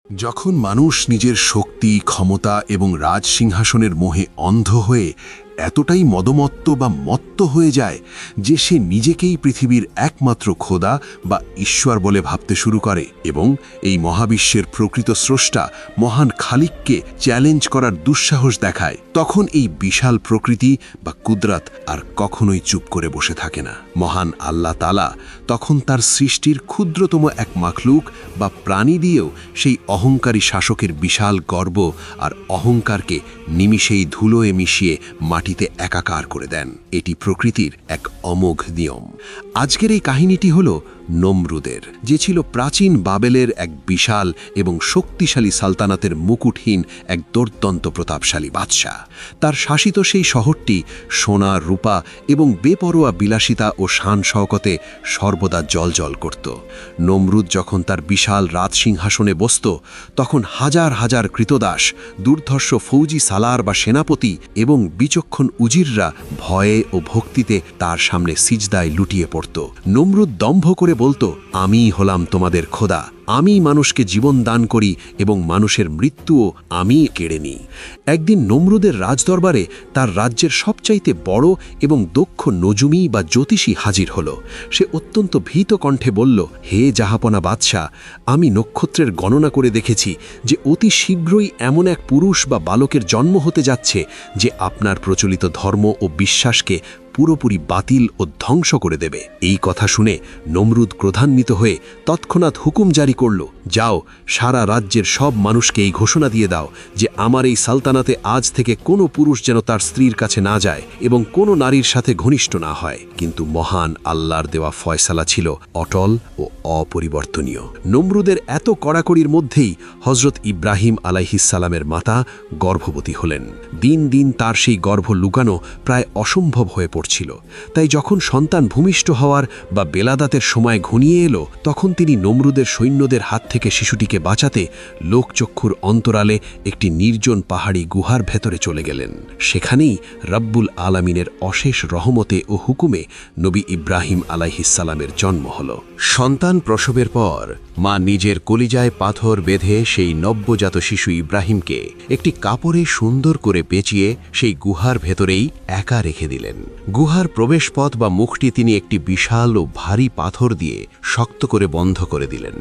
যখন মানুষ নিজের শক্তি, ক্ষমতা এবং রাজসিংহাসনের মোহে অন্ধ হয়ে এতটাই মদমত্ত বা মত্ত হয়ে যায় যে সে নিজেকেই পৃথিবীর একমাত্র খোদা বা ঈশ্বর বলে ভাবতে শুরু করে এবং এই মহাবিশ্বের প্রকৃত স্রষ্টা মহান খালিককে চ্যালেঞ্জ করার দুঃসাহস দেখায়, তখন এই বিশাল প্রকৃতি বা কুদরত আর কখনোই চুপ করে বসে থাকে না। মহান আল্লাহ তাআলা তখন তার সৃষ্টির ক্ষুদ্রতম এক মাখলুক বা প্রাণী দিয়েও সেই অহংকারী শাসকের বিশাল গর্ব আর অহংকারকে নিমিষেই ধুলোয় মিশিয়ে মাটিতে একাকার করে দেন। এটি প্রকৃতির এক অমোঘ নিয়ম। আজকের এই কাহিনীটি হল নমরুদের, যে ছিল প্রাচীন বাবেলের এক বিশাল এবং শক্তিশালী সালতানাতের মুকুটহীন এক দুর্দান্ত প্রতাপশালী বাদশাহ। তার শাসিত সেই শহরটি সোনা, রূপা এবং বেপরোয়া বিলাসিতা ও শান শওকতে সর্বদা জ্বলজ্বল করত। নমরুদ যখন তার বিশাল রাজসিংহাসনে বসত, তখন হাজার হাজার কৃতদাস, দুর্ধর্ষ ফৌজি সালার বা সেনাপতি এবং বিচক্ষণ উজিররা ভয়ে ও ভক্তিতে তার সামনে সিজদায় লুটিয়ে পড়ত। নমরুদ দম্ভ করে বলতো, আমিই হলাম তোমাদের খোদা, আমি মানুষকে জীবন দান করি এবং মানুষের মৃত্যুও আমি কেড়ে নিই। একদিন নমরুদের রাজদরবারে তার রাজ্যের সবচাইতে বড় এবং দক্ষ নজুমি বা জ্যোতিষী হাজির হল। সে অত্যন্ত ভীত কণ্ঠে বলল, হে জাহাপনা বাদশাহ, আমি নক্ষত্রের গণনা করে দেখেছি যে অতি শীঘ্রই এমন এক পুরুষ বা বালকের জন্ম হতে যাচ্ছে যে আপনার প্রচলিত ধর্ম ও বিশ্বাসকে পুরোপুরি বাতিল ও ধ্বংস করে দেবে। এই কথা শুনে নমরুদ ক্রোধান্বিত হয়ে তৎক্ষণাৎ হুকুম জারি করল, যাও, সারা রাজ্যের সব মানুষকে এই ঘোষণা দিয়ে দাও যে আমার এই সালতানাতে আজ থেকে কোনো পুরুষ যেন তার স্ত্রীর কাছে না যায় এবং কোনো নারীর সাথে ঘনিষ্ঠ না হয়। কিন্তু মহান আল্লাহর দেওয়া ফয়সালা ছিল অটল ও অপরিবর্তনীয়। নমরুদের এত কড়াকড়ির মধ্যেই হজরত ইব্রাহিম আলাইহিসসালামের মাতা গর্ভবতী হলেন। দিন দিন তার সেই গর্ভ লুকানো প্রায় অসম্ভব হয়ে পড়ছিল। তাই যখন সন্তান ভূমিষ্ঠ হওয়ার বা বেলাদাতের সময় ঘনিয়ে এলো, তখন তিনি নমরুদের সৈন্যদের হাত থেকে শিশুটিকে বাঁচাতে লোকচক্ষুর অন্তরালে একটি নির্জন পাহাড়ি গুহার ভেতরে চলে গেলেন। সেখানেই রব্বুল আলামিনের অশেষ রহমতে ও হুকুমে নবী ইব্রাহিম আলাইহিসসালামের জন্ম হল। সন্তান প্রসবের পর মা নিজের কলিজায় পাথর বেঁধে সেই নব্যজাত শিশু ইব্রাহিমকে একটি কাপড়ে সুন্দর করে পেঁচিয়ে সেই গুহার ভেতরেই একা রেখে দিলেন। গুহার প্রবেশপথ বা মুখটি তিনি একটি বিশাল ও ভারী পাথর দিয়ে শক্ত করে বন্ধ করে দিলেন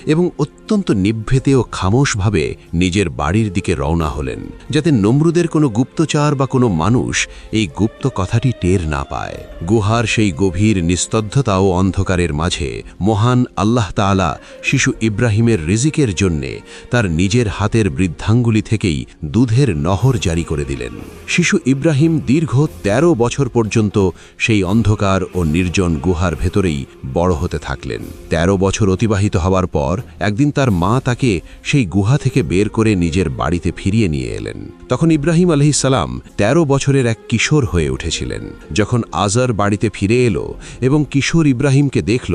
এবং অত্যন্ত নিভৃতে ও খামোশভাবে নিজের বাড়ির দিকে রওনা হলেন, যাতে নমরুদের কোনো গুপ্তচর বা কোনো মানুষ এই গুপ্ত কথাটি টের না পায়। গুহার সেই গভীর নিস্তব্ধতা ও অন্ধকারের মাঝে মহান আল্লাহ তাআলা শিশু ইব্রাহিমের রিজিকের জন্যে তার নিজের হাতের বৃদ্ধাঙ্গুলি থেকেই দুধের নহর জারি করে দিলেন। শিশু ইব্রাহিম দীর্ঘ ১৩ বছর পর্যন্ত সেই অন্ধকার ও নির্জন গুহার ভেতরেই বড় হতে থাকলেন। ১৩ বছর অতিবাহিত হওয়ার পর একদিন তার মা তাকে সেই গুহা থেকে বের করে নিজের বাড়িতে ফিরিয়ে নিয়ে এলেন। তখন ইব্রাহিম আলাইহিস সালাম ১৩ বছরের এক কিশোর হয়ে উঠেছিলেন। যখন আজার বাড়িতে ফিরে এলো এবং কিশোর ইব্রাহিমকে দেখল,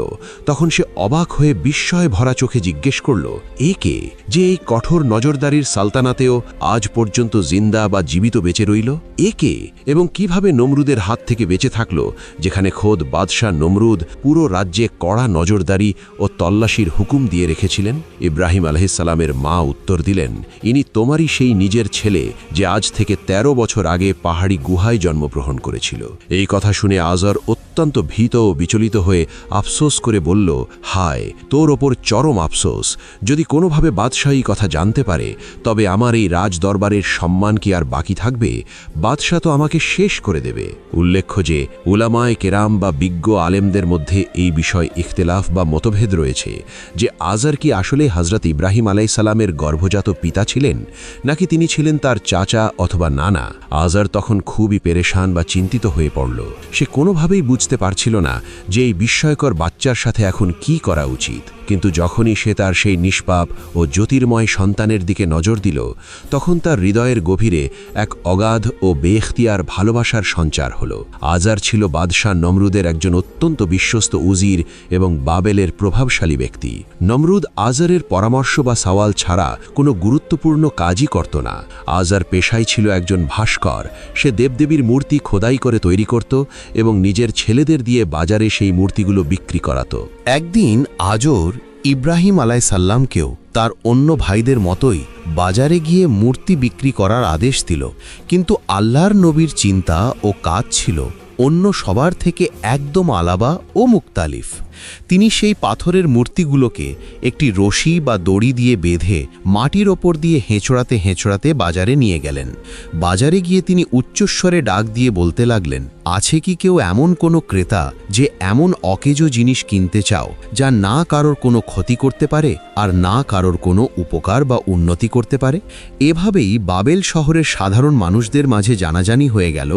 তখন সে অবাক হয়ে বিস্ময় ভরা চোখে জিজ্ঞেস করল, এ কে, যে এই কঠোর নজরদারির সালতানাতেও আজ পর্যন্ত জিন্দা বা জীবিত বেঁচে রইল? এ কে এবং কিভাবে নমরুদের হাত থেকে বেঁচে থাকল, যেখানে খোদ বাদশাহ নমরুদ পুরো রাজ্যে কড়া নজরদারি ও তল্লাশির হুকুম দিয়ে রেখেছিলেন? ইব্রাহিম আলাইহিস সালামের মা উত্তর দিলেন, ইনি তোমারই সেই নিজের ছেলে যে আজ থেকে ১৩ বছর আগে পাহাড়ি গুহায় জন্মগ্রহণ করেছিল। এই কথা শুনে আজর অত্যন্ত ভীত ও বিচলিত হয়ে আফসোস করে বলল, হায়, তোর ওপর চরম আফসোস। যদি কোনোভাবে বাদশাহী কথা জানতে পারে, তবে আমার এই রাজ দরবারের সম্মান কি আর বাকি থাকবে? বাদশাহ তো আমাকে শেষ করে দেবে। উল্লেখ্য যে উলামায়ে কেরাম বা বিজ্ঞ আলেমদের মধ্যে এই বিষয় ইখতিলাফ বা মতভেদ রয়েছে যে আজর কি আসলে হযরত ইব্রাহিম আলাইহিস সালামের গর্ভজাত পিতা ছিলেন, নাকি তিনি ছিলেন তার চাচা অথবা নানা। আজর তখন খুবই পেরেশান বা চিন্তিত হয়ে পড়ল। সে কোনোভাবেই বুঝতে পারছিল না যে এই বিস্ময়কর বাচ্চার সাথে এখন কি করা উচিত। কিন্তু যখনই সে তার সেই নিষ্পাপ ও জ্যোতির্ময় সন্তানের দিকে নজর দিল, তখন তার হৃদয়ের গভীরে এক অগাধ ও বেখতিয়ার ভালোবাসার সঞ্চার হল। আজার ছিল বাদশাহ নমরুদের একজন অত্যন্ত বিশ্বস্ত উজির এবং বাবেলের প্রভাবশালী ব্যক্তি। নমরুদ আজারের পরামর্শ বা সওয়াল ছাড়া কোনো গুরুত্বপূর্ণ কাজই করত না। আজার পেশায় ছিল একজন ভাস্কর। সে দেবদেবীর মূর্তি খোদাই করে তৈরি করত এবং নিজের ছেলেদের দিয়ে বাজারে সেই মূর্তিগুলো বিক্রি করাত। একদিন আজর ইব্রাহিম আলাইসাল্লামকেও তার অন্য ভাইদের মতোই বাজারে গিয়ে মূর্তি বিক্রি করার আদেশ দিল, কিন্তু আল্লাহর নবীর চিন্তা ও কাজ ছিল অন্য সবার থেকে একদম আলাদা ও মুক্তালিফ। তিনি সেই পাথরের মূর্তিগুলোকে একটি রশি বা দড়ি দিয়ে বেঁধে মাটির ওপর দিয়ে হেঁচড়াতে হেঁচড়াতে বাজারে নিয়ে গেলেন। বাজারে গিয়ে তিনি উচ্চস্বরে ডাক দিয়ে বলতে লাগলেন, আছে কি কেউ এমন কোনো ক্রেতা যে এমন অকেজো জিনিস কিনতে চাও যা না কারোর কোনো ক্ষতি করতে পারে আর না কারোর কোনো উপকার বা উন্নতি করতে পারে? এভাবেই বাবেল শহরের সাধারণ মানুষদের মাঝে জানাজানি হয়ে গেল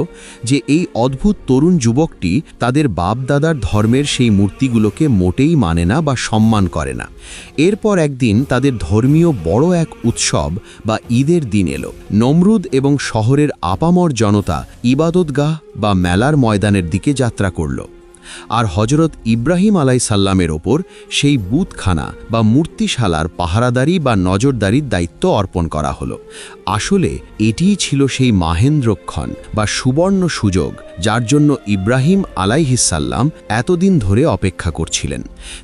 যে এই অদ্ভুত তরুণ যুবকটি তাদের বাপ দাদার ধর্মের সেই মূর্তিগুলোকে মোটেই মানে না বা সম্মান করে না। এরপর একদিন তাদের ধর্মীয় বড় এক উৎসব বা ঈদের দিন এলো। নমরুদ এবং শহরের আপামর জনতা ইবাদতগাহ বা মেলার ময়দানের দিকে যাত্রা করল, আর হজরত ইব্রাহিম আলাইসাল্লামের ওপর সেই বুতখানা বা মূর্তিশালার পাহারাদারি বা নজরদারির দায়িত্ব অর্পণ করা হলো। আসলে এটিই ছিল সেই মাহেন্দ্রক্ষণ বা সুবর্ণ সুযোগ যার জন্য ইব্রাহিম আলাইহিসাল্লাম এতদিন ধরে অপেক্ষা করছিলেন।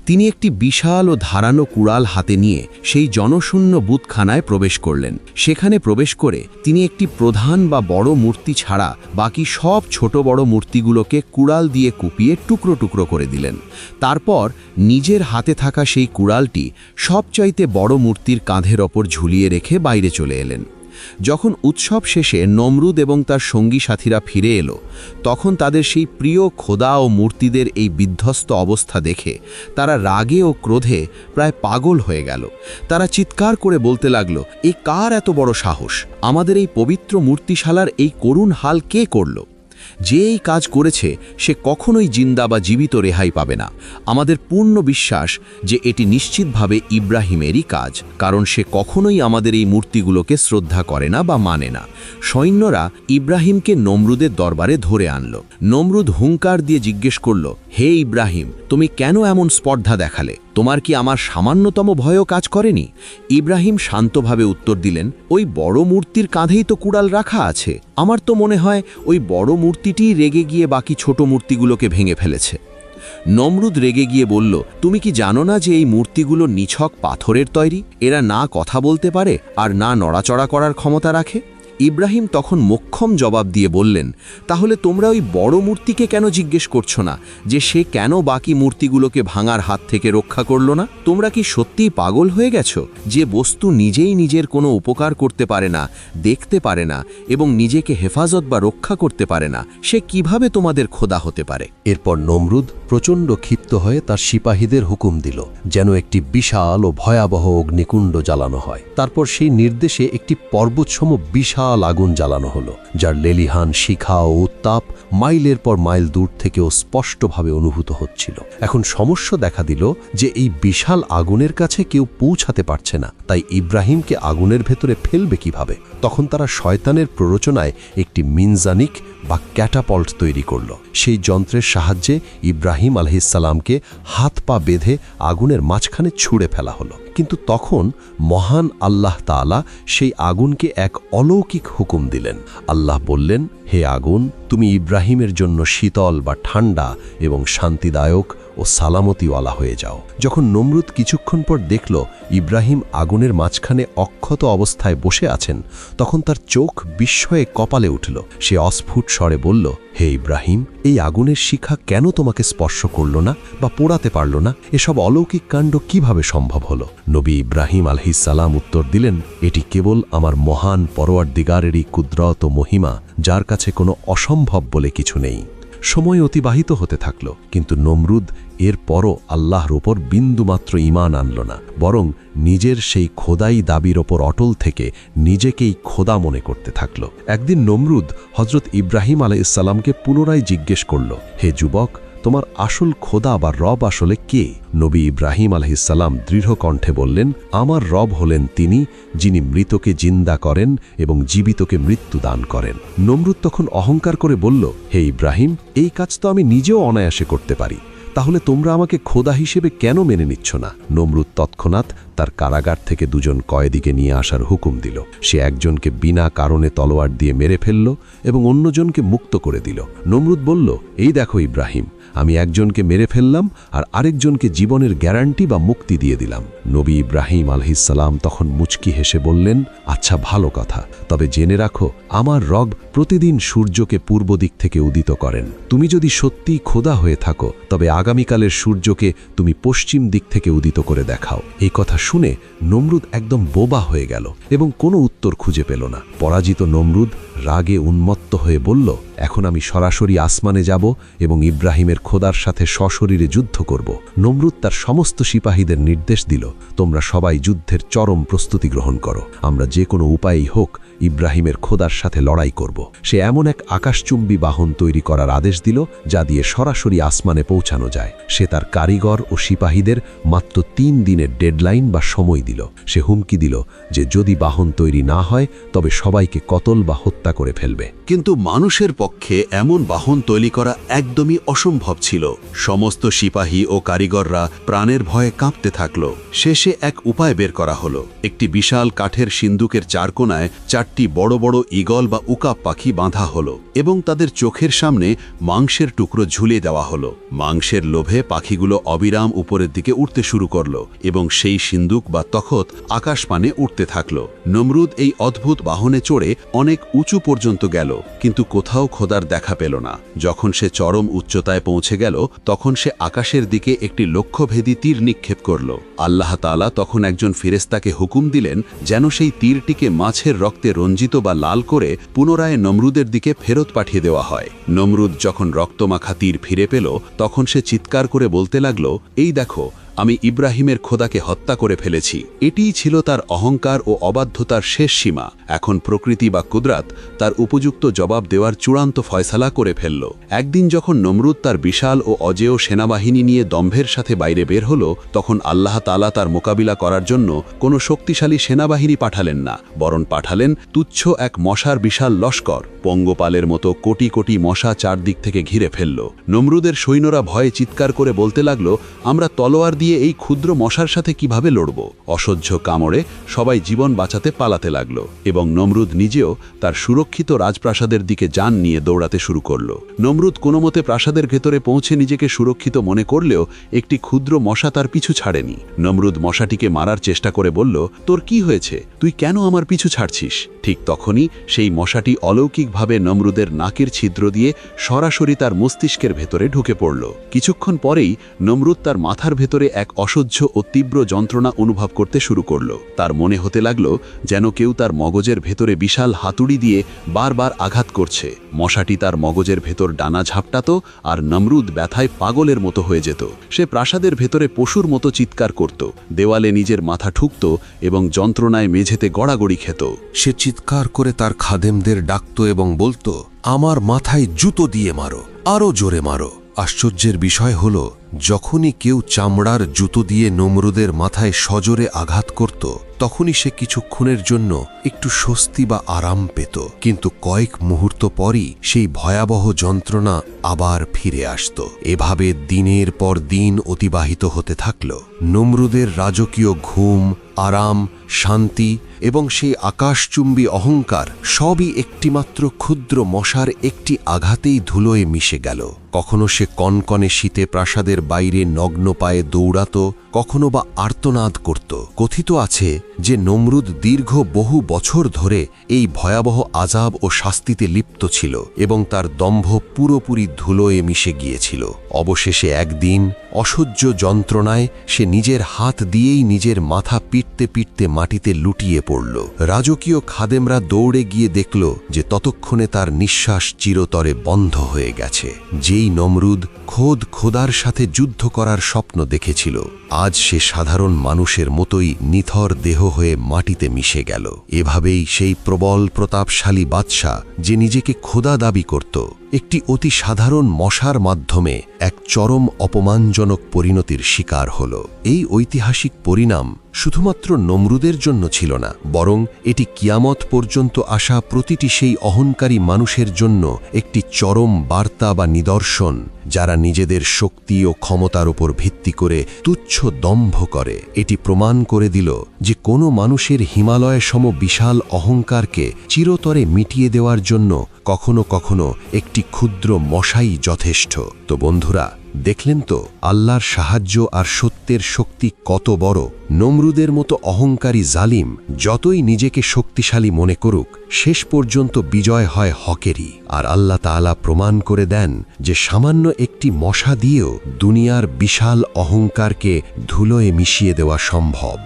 তিনি একটি বিশাল ও ধারালো কুড়াল হাতে নিয়ে সেই জনশূন্য বুতখানায় প্রবেশ করলেন। সেখানে প্রবেশ করে তিনি একটি প্রধান বা বড় মূর্তি ছাড়া বাকি সব ছোট বড় মূর্তিগুলোকে কুড়াল দিয়ে কুপিয়ে টুকরো টুকরো করে দিলেন। তারপর নিজের হাতে থাকা সেই কুড়ালটি সবচাইতে বড় মূর্তির কাঁধের ওপর ঝুলিয়ে রেখে বাইরে চলে এলেন। যখন উৎসব শেষে নমরুদ এবং তার সঙ্গী সাথীরা ফিরে এলো, তখন তাদের সেই প্রিয় খোদা ও মূর্তিদের এই বিধ্বস্ত অবস্থা দেখে তারা রাগে ও ক্রোধে প্রায় পাগল হয়ে গেল। তারা চিৎকার করে বলতে লাগলো, এ কার এত বড় সাহস? আমাদের এই পবিত্র মূর্তিশালার এই করুণ হাল কে করল? যে এই কাজ করেছে সে কখনোই জিন্দা বা জীবিত রেহাই পাবে না। আমাদের পূর্ণ বিশ্বাস যে এটি নিশ্চিতভাবে ইব্রাহিমেরই কাজ, কারণ সে কখনোই আমাদের এই মূর্তিগুলোকে শ্রদ্ধা করে না বা মানে না। সৈন্যরা ইব্রাহিমকে নমরুদের দরবারে ধরে আনল। নমরুদ হুঙ্কার দিয়ে জিজ্ঞেস করল, হে ইব্রাহিম, তুমি কেন এমন স্পর্ধা দেখালে? তোমার কি আমার সামান্যতম ভয়ও কাজ করেনি? ইব্রাহিম শান্তভাবে উত্তর দিলেন, ওই বড় মূর্তির কাঁধেই তো কুড়াল রাখা আছে। আমার তো মনে হয় ওই বড় মূর্তিটিই রেগে গিয়ে বাকি ছোট মূর্তিগুলোকে ভেঙে ফেলেছে। নমরুদ রেগে গিয়ে বলল, তুমি কি জানো না যে এই মূর্তিগুলো নিছক পাথরের তৈরি? এরা না কথা বলতে পারে আর না নড়াচড়া করার ক্ষমতা রাখে। ইব্রাহিম তখন মোক্ষম জবাব দিয়ে বললেন, তাহলে তোমরা ওই বড় মূর্তিকে কেন জিজ্ঞেস করছো না যে সে কেন বাকি মূর্তিগুলোকে ভাঙার হাত থেকে রক্ষা করল না? তোমরা কি সত্যিই পাগল হয়ে গেছো? যে বস্তু নিজেই নিজের কোনো উপকার করতে পারে না, দেখতে পারে না এবং নিজেকে হেফাজত বা রক্ষা করতে পারে না, সে কিভাবে তোমাদের খোদা হতে পারে? এরপর নমরুদ প্রচণ্ড ক্ষিপ্ত হয়ে তার সিপাহীদের হুকুম দিল যেন একটি বিশাল ও ভয়াবহ অগ্নিকুণ্ড জ্বালানো হয়। তারপর সেই নির্দেশে একটি পর্বতসম বিশাল আগুন জ্বালানো হলো, যার লেলিহান শিখা ও উত্তাপ মাইলের পর মাইল দূর থেকেও স্পষ্টভাবে অনুভূত হচ্ছিল। এখন সমস্যা দেখা দিল যে এই বিশাল আগুনের কাছে কেউ পৌঁছাতে পারছে না, তাই ইব্রাহিমকে আগুনের ভেতরে ফেলবে কিভাবে? তখন তারা শয়তানের প্ররোচনায় একটি মিনজানিক বা ক্যাটাপল্ট তৈরি করল। সেই যন্ত্রের সাহায্যে ইব্রাহিম আলাইহিসসালামকে হাত পা বেঁধে আগুনের মাঝখানে ছুঁড়ে ফেলা হলো। কিন্তু তখন মহান আল্লাহ তাআলা সেই আগুনকে এক অলৌকিক হুকুম দিলেন। আল্লাহ বললেন, হে আগুন, তুমি ইব্রাহিমের জন্য শীতল বা ঠান্ডা এবং শান্তিদায়ক ও সালামতিওয়ালা হয়ে যাও। যখন নমরুদ কিছুক্ষণ পর দেখল ইব্রাহিম আগুনের মাঝখানে অক্ষত অবস্থায় বসে আছেন, তখন তার চোখ বিস্ময়ে কপালে উঠল। সে অস্ফুট স্বরে বলল, হে ইব্রাহিম, এই আগুনের শিখা কেন তোমাকে স্পর্শ করল না বা পোড়াতে পারল না? এসব অলৌকিক কাণ্ড কিভাবে সম্ভব হলো? নবী ইব্রাহিম আলাইহিসসালাম উত্তর দিলেন, এটি কেবল আমার মহান পরওয়ারদিগারেরই কুদরত ও মহিমা, যার কাছে কোনো অসম্ভব বলে কিছু নেই। সময় অতিবাহিত হতে থাকল, কিন্তু নমরুদ এরপরও আল্লাহর ওপর বিন্দুমাত্র ঈমান আনল না, বরং নিজের সেই খোদাই দাবির ওপর অটল থেকে নিজেকেই খোদা মনে করতে থাকল। একদিন নমরুদ হজরত ইব্রাহিম আলাইহিসসালামকে পুনরায় জিজ্ঞেস করল, হে যুবক, তোমার আসল খোদা বা রব আসলে কে? নবী ইব্রাহিম আলাইহিসসালাম দৃঢ় কণ্ঠে বললেন, আমার রব হলেন তিনি যিনি মৃতকে জিন্দা করেন এবং জীবিতকে মৃত্যু দান করেন। নমরুদ তখন অহংকার করে বলল, হে ইব্রাহিম, এই কাজ তো আমি নিজেও অনায়াসে করতে পারি, তাহলে তোমরা আমাকে খোদা হিসেবে কেন মেনে নিচ্ছ না? নমরুদ তৎক্ষণাৎ তার কারাগার থেকে দুজন কয়েদিকে নিয়ে আসার হুকুম দিল। সে একজনকে বিনা কারণে তলোয়ার দিয়ে মেরে ফেলল এবং অন্যজনকে মুক্ত করে দিল। নমরুদ বলল, এই দেখো ইব্রাহিম, আমি একজনকে মেরে ফেললাম আর আরেকজনকে জীবনের গ্যারান্টি বা মুক্তি দিয়ে দিলাম। নবী ইব্রাহিম আলাইহিসসালাম তখন মুচকি হেসে বললেন, আচ্ছা ভালো কথা, তবে জেনে রাখো আমার রব প্রতিদিন সূর্যকে পূর্ব দিক থেকে উদিত করেন। তুমি যদি সত্যিই খোদা হয়ে থাকো তবে আগামীকালের সূর্যকে তুমি পশ্চিম দিক থেকে উদিত করে দেখাও। এই কথা শুনে নমরুদ একদম বোবা হয়ে গেল এবং কোনো উত্তর খুঁজে পেল না। পরাজিত নমরুদ রাগে উন্মত্ত হয়ে বলল, এখন আমি সরাসরি আসমানে যাব এবং ইব্রাহিমের খোদার সাথে সশরীরে যুদ্ধ করব। নমরুদ তার সমস্ত সিপাহীদের নির্দেশ দিল, তোমরা সবাই যুদ্ধের চরম প্রস্তুতি গ্রহণ করো, আমরা যে কোনো উপায়েই হোক ইব্রাহিমের খোদার সাথে লড়াই করব। সে এমন এক আকাশচুম্বী বাহন তৈরি করার আদেশ দিল যা দিয়ে সরাসরি আসমানে পৌঁছানো যায়। সে তার কারিগর ও সিপাহীদের মাত্র 3 দিনের ডেডলাইন বা সময় দিল। সে হুমকি দিল যে যদি বাহন তৈরি না হয় তবে সবাইকে কতল বা হত্যা করে ফেলবে। কিন্তু মানুষের পক্ষে এমন বাহন তৈরি করা একদমই অসম্ভব ছিল। সমস্ত সিপাহী ও কারিগররা প্রাণের ভয়ে কাঁপতে থাকল। শেষে এক উপায় বের করা হলো। একটি বিশাল কাঠের সিন্দুকের 4 কোণায় 4টি বড় বড় ঈগল বা উকাপ পাখি বাঁধা হলো এবং তাদের চোখের সামনে মাংসের টুকরো ঝুলিয়ে দেওয়া হলো। মাংসের লোভে পাখিগুলো অবিরাম উপরের দিকে উঠতে শুরু করলো এবং সেই সিন্দুক বা তখত আকাশপানে উঠতে থাকলো। নমরুদ এই অদ্ভুত বাহনে চড়ে অনেক উঁচু পর্যন্ত গেল, কিন্তু কোথাও খোদার দেখা পেল না। যখন সে চরম উচ্চতায় পৌঁছে গেল তখন সে আকাশের দিকে একটি লক্ষ্যভেদী তীর নিক্ষেপ করল। আল্লাহ তাআলা তখন একজন ফেরেশতাকে হুকুম দিলেন যেন সেই তীরটিকে মাছের রক্তে রঞ্জিত বা লাল করে পুনরায় নমরুদের দিকে ফেরত পাঠিয়ে দেওয়া হয়। নমরুদ যখন রক্তমাখা তীর ফিরে পেল তখন সে চিৎকার করে বলতে লাগল, এই দেখো, আমি ইব্রাহিমের খোদাকে হত্যা করে ফেলেছি। এটিই ছিল তার অহংকার ও অবাধ্যতার শেষ সীমা। এখন প্রকৃতি বা কুদরাত তার উপযুক্ত জবাব দেওয়ার চূড়ান্ত ফয়সালা করে ফেলল। একদিন যখন নমরুদ তার বিশাল ও অজেয় সেনাবাহিনী নিয়ে দম্ভের সাথে বাইরে বের হল তখন আল্লাহ তাআলা তার মোকাবিলা করার জন্য কোনো শক্তিশালী সেনাবাহিনী পাঠালেন না, বরং পাঠালেন তুচ্ছ এক মশার বিশাল লস্কর। পঙ্গপালের মতো কোটি কোটি মশা চারদিক থেকে ঘিরে ফেলল। নমরুদের সৈন্যরা ভয়ে চিৎকার করে বলতে লাগল, আমরা তলোয়ার দিয়ে এই ক্ষুদ্র মশার সাথে কিভাবে লড়ব? অসহ্য কামড়ে সবাই জীবন বাঁচাতে পালাতে লাগলো এবং নমরুদ নিজেও তার সুরক্ষিত রাজপ্রাসাদের দিকে যান নিয়ে দৌড়াতে শুরু করল। নমরুদ কোনো মতে প্রাসাদের ভেতরে পৌঁছে নিজেকে সুরক্ষিত মনে করলেও একটি ক্ষুদ্র মশা তার পিছু ছাড়েনি। নমরুদ মশাটিকে মারার চেষ্টা করে বলল, তোর কি হয়েছে? তুই কেন আমার পিছু ছাড়ছিস? ঠিক তখনই সেই মশাটি অলৌকিকভাবে নমরুদের নাকের ছিদ্র দিয়ে সরাসরি তার মস্তিষ্কের ভেতরে ঢুকে পড়ল। কিছুক্ষণ পরেই নমরুদ তার মাথার ভেতরে এক অসহ্য ও তীব্র যন্ত্রণা অনুভব করতে শুরু করল। তার মনে হতে লাগলো যেন কেউ তার মগজের ভেতরে বিশাল হাতুড়ি দিয়ে বারবার আঘাত করছে। মশাটি তার মগজের ভেতর ডানা ঝাপটাতো আর নমরুদ ব্যথায় পাগলের মতো হয়ে যেত। সে প্রাসাদের ভেতরে পশুর মতো চিৎকার করত, দেওয়ালে নিজের মাথা ঠুকত এবং যন্ত্রণায় মেঝেতে গড়াগড়ি খেত। সে চিৎকার করে তার খাদেমদের ডাকত এবং বলতো, আমার মাথায় জুতো দিয়ে মারো, আরও জোরে মারো। আশ্চর্যের বিষয় হল, যখনই কেউ চামড়ার জুতো দিয়ে নমরুদের মাথায় সজোরে আঘাত করত তখনই সে কিছুক্ষণের জন্য একটু স্বস্তি বা আরাম পেত, কিন্তু কয়েক মুহূর্ত পরই সেই ভয়াবহ যন্ত্রণা আবার ফিরে আসত। এভাবে দিনের পর দিন অতিবাহিত হতে থাকল। নমরুদের রাজকীয় ঘুম, আরাম, শান্তি এবং সেই আকাশচুম্বী অহংকার সবই একটিমাত্র ক্ষুদ্র মশার একটি আঘাতেই ধুলোয় মিশে গেল। কখনো সে কনকনে শীতে প্রাসাদের বাইরে নগ্ন পায়ে দৌড়াত, কখনো বা আর্তনাদ করত। কথিত আছে যে নমরুদ দীর্ঘ বহু বছর ধরে এই ভয়াবহ আযাব ও শাস্তিতে লিপ্ত ছিল এবং তার দম্ভ পুরোপুরি ধুলোয় মিশে গিয়েছিল। অবশেষে একদিন অসহ্য যন্ত্রণায় সে নিজের হাত দিয়েই নিজের মাথা পিটতে পিটতে মাটিতে লুটিয়ে পড়ল। রাজকীয় খাদেমরা দৌড়ে গিয়ে দেখল যে ততক্ষণে তার নিঃশ্বাস চিরতরে বন্ধ হয়ে গেছে। যেই নমরুদ খোদ খোদার সাথে যুদ্ধ করার স্বপ্ন দেখেছিল, আজ সে সাধারণ মানুষের মতোই নিথর দেহ হয়ে মাটিতে মিশে গেল। এভাবেই সেই প্রবল প্রতাপশালী বাদশা, যে নিজেকে খোদা দাবি করত, একটি অতি সাধারণ মশার মাধ্যমে এক চরম অপমানজনক পরিণতির শিকার হল। এই ঐতিহাসিক পরিণাম শুধুমাত্র নমরুদের জন্য ছিল না, বরং এটি কিয়ামত পর্যন্ত আসা প্রতিটি সেই অহংকারী মানুষের জন্য একটি চরম বার্তা বা নিদর্শন, যারা নিজেদের শক্তি ও ক্ষমতার উপর ভিত্তি করে তুচ্ছ দম্ভ করে। এটি প্রমাণ করে দিল যে কোনো মানুষের হিমালয় সম বিশাল অহংকারকে চিরতরে মিটিয়ে দেওয়ার জন্য কখনো কখনো একটি ক্ষুদ্র মশাই যথেষ্ট। তো বন্ধুরা, দেখলেন তো আল্লাহর সাহায্য আর সত্যের শক্তি কত বড়। নমরুদের মতো অহংকারী জালিম যতই নিজেকে শক্তিশালী মনে করুক, শেষ পর্যন্ত বিজয় হয় হকেরই। আর আল্লাহ তাআলা প্রমাণ করে দেন যে সামান্য একটি মশা দিয়েও দুনিয়ার বিশাল অহংকারকে ধুলোয় মিশিয়ে দেওয়া সম্ভব।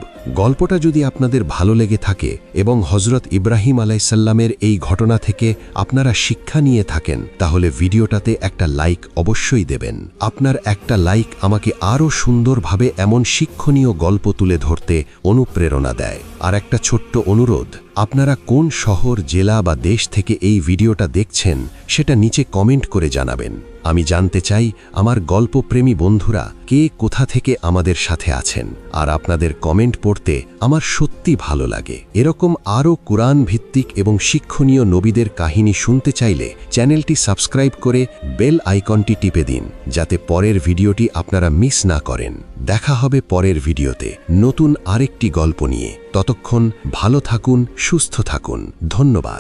গল্পটা যদি আপনাদের ভালো লেগে থাকে এবং হযরত ইব্রাহিম আলাইসাল্লামের এই ঘটনা থেকে আপনারা শিক্ষা নিয়ে থাকেন, তাহলে ভিডিওটাতে একটা লাইক অবশ্যই দেবেন। আপনার একটা লাইক আমাকে আরও সুন্দরভাবে এমন শিক্ষণীয় গল্প তুলে ধরতে অনুপ্রেরণা দেয়। আর একটা ছোট্ট অনুরোধ, আপনারা কোন শহর, জেলা বা দেশ থেকে এই ভিডিওটা দেখছেন সেটা নিচে কমেন্ট করে জানাবেন। আমি জানতে চাই আমার গল্পপ্রেমী বন্ধুরা কে কোথা থেকে আমাদের সাথে আছেন। আর আপনাদের কমেন্ট পড়তে আমার সত্যি ভালো লাগে। এরকম আরও কুরআন ভিত্তিক এবং শিক্ষণীয় নবীদের কাহিনী শুনতে চাইলে চ্যানেলটি সাবস্ক্রাইব করে বেল আইকনটি টিপে দিন, যাতে পরের ভিডিওটি আপনারা মিস না করেন। দেখা হবে পরের ভিডিওতে নতুন আরেকটি গল্প নিয়ে। ততক্ষণ ভালো থাকুন, সুস্থ থাকুন। ধন্যবাদ।